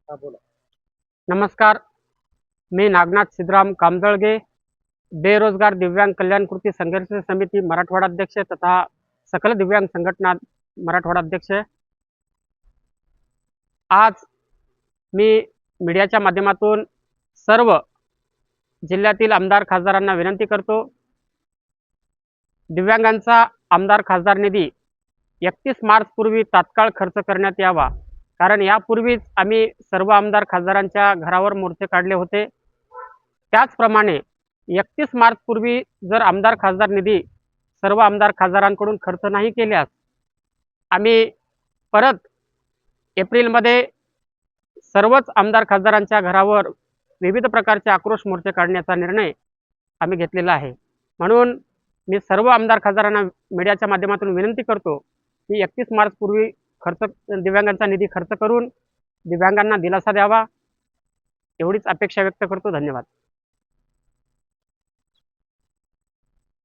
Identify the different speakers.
Speaker 1: हा बोला.
Speaker 2: नमस्कार. मी नागनाथ सिद्धराम कामजळगे, बेरोजगार दिव्यांग कल्याण कृती संघर्ष समिती मराठवाडा अध्यक्ष तथा सकल दिव्यांग संघटना मराठवाडा अध्यक्ष. आज मी मीडियाच्या माध्यमातून सर्व जिल्ह्यातील आमदार खासदारांना विनंती करतो, दिव्यांगांचा आमदार खासदार निधी 31 मार्च पूर्वी तात्काळ खर्च करण्यात यावा. कारण यापूर्वीच आम्ही सर्व आमदार खासदारांच्या घरावर मोर्चे काढले होते. त्याचप्रमाणे 31 मार्च पूर्वी जर आमदार खासदार निधी सर्व आमदार खासदारांकडून खर्च नाही केल्यास आम्ही परत एप्रिलमध्ये सर्वच आमदार खासदारांच्या घरावर विविध प्रकारचे आक्रोश मोर्चे काढण्याचा निर्णय आम्ही घेतलेला आहे. म्हणून मी सर्व आमदार खासदारांना मीडियाच्या माध्यमातून विनंती करतो की 31 मार्च पूर्वी दिव्यांगांचा निधी खर्च करून दिव्यांगांना दिलासा द्यावा, एवढीच अपेक्षा व्यक्त करतो. धन्यवाद.